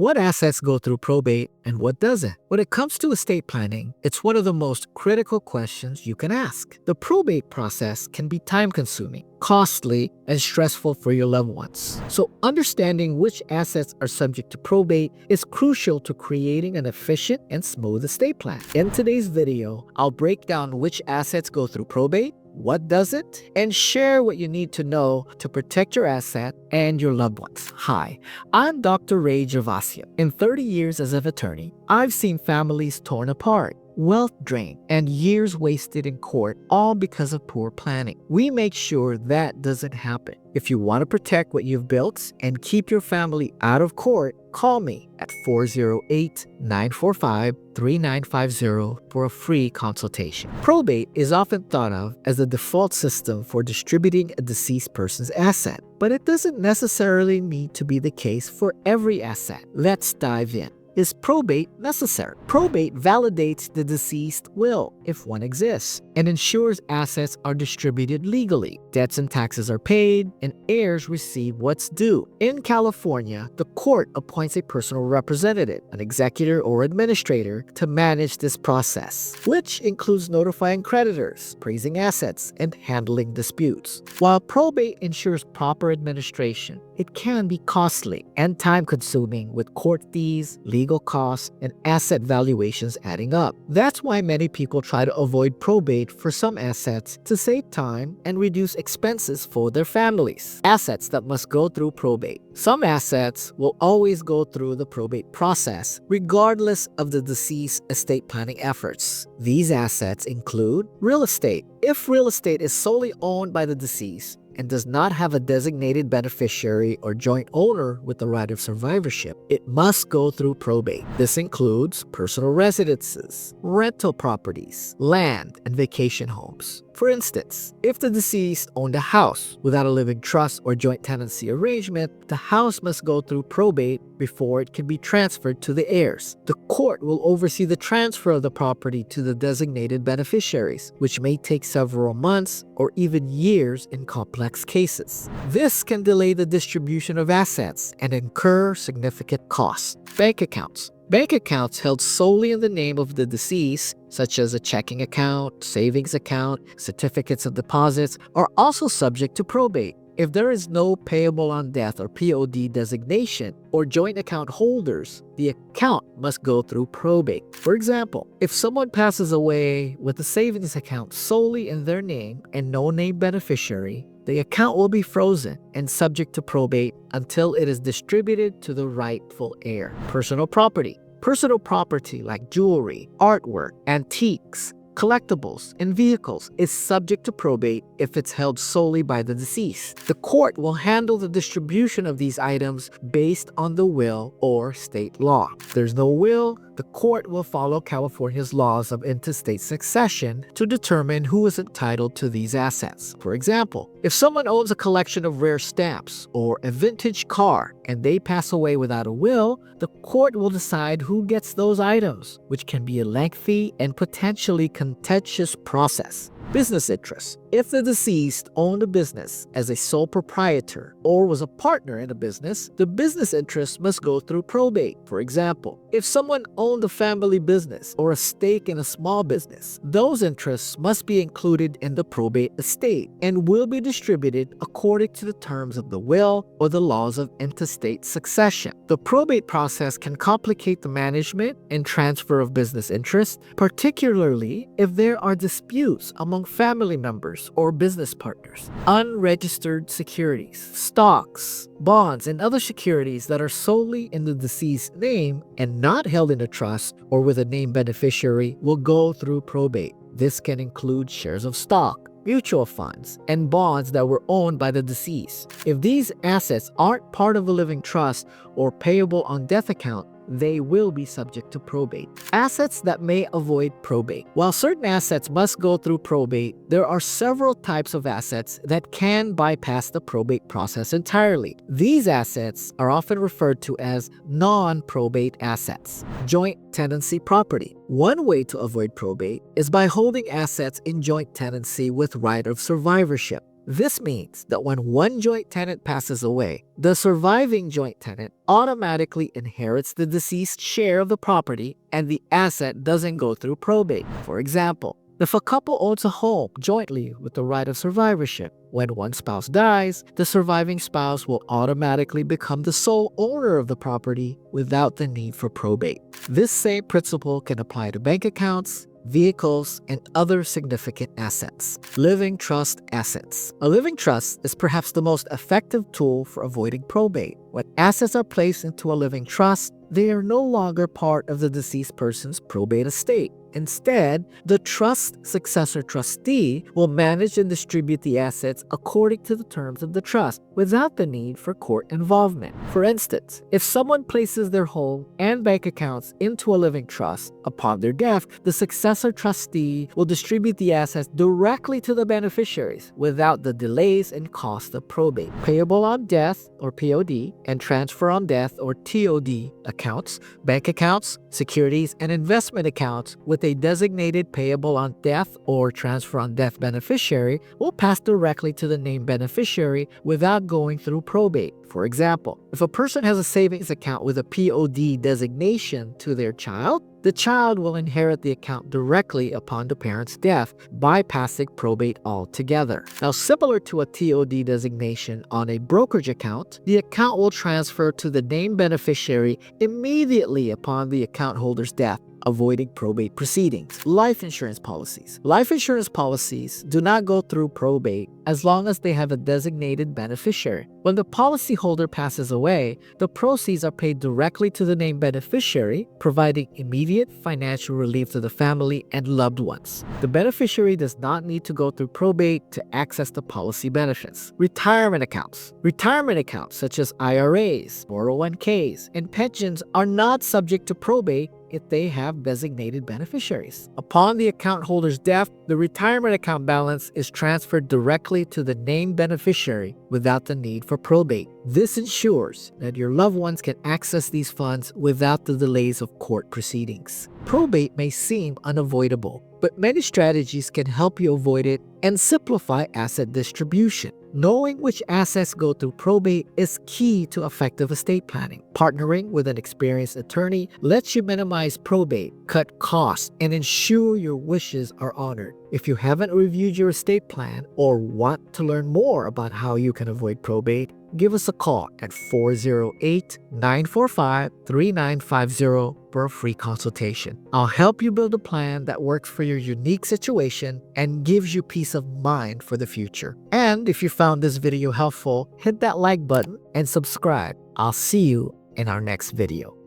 What assets go through probate and what doesn't? When it comes to estate planning, it's one of the most critical questions you can ask. The probate process can be time-consuming, costly, and stressful for your loved ones. So understanding which assets are subject to probate is crucial to creating an efficient and smooth estate plan. In today's video, I'll break down which assets go through probate, what doesn't, and share what you need to know to protect your asset and your loved ones. Hi, I'm Dr. Ray Gervasio. In 30 years as an attorney, I've seen families torn apart, wealth drained, and years wasted in court, all because of poor planning. We make sure that doesn't happen. If you want to protect what you've built and keep your family out of court, call me at 408-945-3950 for a free consultation. Probate is often thought of as the default system for distributing a deceased person's asset, but it doesn't necessarily need to be the case for every asset. Let's dive in. Is probate necessary? Probate validates the deceased will, if one exists, and ensures assets are distributed legally. Debts and taxes are paid, and heirs receive what's due. In California, the court appoints a personal representative, an executor or administrator, to manage this process, which includes notifying creditors, appraising assets, and handling disputes. While probate ensures proper administration, it can be costly and time-consuming with court fees, legal costs, and asset valuations adding up. That's why many people try to avoid probate for some assets to save time and reduce expenses for their families. Assets that must go through probate. Some assets will always go through the probate process, regardless of the deceased's estate planning efforts. These assets include real estate. If real estate is solely owned by the deceased, and does not have a designated beneficiary or joint owner with the right of survivorship, it must go through probate. This includes personal residences, rental properties, land, and vacation homes. For instance, if the deceased owned a house without a living trust or joint tenancy arrangement, the house must go through probate before it can be transferred to the heirs. The court will oversee the transfer of the property to the designated beneficiaries, which may take several months or even years in complex cases. This can delay the distribution of assets and incur significant costs. Bank accounts. Bank accounts held solely in the name of the deceased, such as a checking account, savings account, certificates of deposits, are also subject to probate. If there is no payable on death or POD designation or joint account holders, the account must go through probate. For example, if someone passes away with a savings account solely in their name and no named beneficiary, the account will be frozen and subject to probate until it is distributed to the rightful heir. Personal property. Personal property like jewelry, artwork, antiques, collectibles, and vehicles is subject to probate if it's held solely by the deceased. The court will handle the distribution of these items based on the will or state law. If there's no will, the court will follow California's laws of intestate succession to determine who is entitled to these assets. For example, if someone owns a collection of rare stamps or a vintage car and they pass away without a will, the court will decide who gets those items, which can be a lengthy and potentially contentious process. Business interests. If the deceased owned a business as a sole proprietor or was a partner in a business, the business interest must go through probate. For example, if someone owned a family business or a stake in a small business, those interests must be included in the probate estate and will be distributed according to the terms of the will or the laws of intestate succession. The probate process can complicate the management and transfer of business interests, particularly if there are disputes among family members or business partners. Unregistered securities, stocks, bonds, and other securities that are solely in the deceased's name and not held in a trust or with a named beneficiary will go through probate. This can include shares of stock, mutual funds, and bonds that were owned by the deceased. If these assets aren't part of a living trust or payable on death account, they will be subject to probate. Assets that may avoid probate. While certain assets must go through probate, there are several types of assets that can bypass the probate process entirely. These assets are often referred to as non-probate assets. Joint tenancy property. One way to avoid probate is by holding assets in joint tenancy with right of survivorship. This means that when one joint tenant passes away, the surviving joint tenant automatically inherits the deceased share of the property and the asset doesn't go through probate. For example, if a couple owns a home jointly with the right of survivorship, when one spouse dies, the surviving spouse will automatically become the sole owner of the property without the need for probate. This same principle can apply to bank accounts, vehicles, and other significant assets. Living trust assets. A living trust is perhaps the most effective tool for avoiding probate. When assets are placed into a living trust, they are no longer part of the deceased person's probate estate. Instead, the trust successor trustee will manage and distribute the assets according to the terms of the trust without the need for court involvement. For instance, if someone places their home and bank accounts into a living trust, upon their death, the successor trustee will distribute the assets directly to the beneficiaries without the delays and cost of probate. Payable on death, or POD, and transfer on death, or TOD, accounts, bank accounts, securities, and investment accounts with a designated payable on death or transfer on death beneficiary will pass directly to the named beneficiary without going through probate. For example, if a person has a savings account with a POD designation to their child, the child will inherit the account directly upon the parent's death, bypassing probate altogether. Now, similar to a TOD designation on a brokerage account, the account will transfer to the named beneficiary immediately upon the account holder's death, avoiding probate proceedings. Life insurance policies. Life insurance policies do not go through probate as long as they have a designated beneficiary. When the policyholder passes away, the proceeds are paid directly to the named beneficiary, providing immediate financial relief to the family and loved ones. The beneficiary does not need to go through probate to access the policy benefits. Retirement accounts. Retirement accounts such as IRAs, 401ks, and pensions are not subject to probate if they have designated beneficiaries. Upon the account holder's death, the retirement account balance is transferred directly to the named beneficiary without the need for probate. This ensures that your loved ones can access these funds without the delays of court proceedings. Probate may seem unavoidable, but many strategies can help you avoid it and simplify asset distribution. Knowing which assets go through probate is key to effective estate planning. Partnering with an experienced attorney lets you minimize probate, cut costs, and ensure your wishes are honored. If you haven't reviewed your estate plan or want to learn more about how you can avoid probate, give us a call at 408-945-3950 for a free consultation. I'll help you build a plan that works for your unique situation and gives you peace of mind for the future. And if you found this video helpful, hit that like button and subscribe. I'll see you in our next video.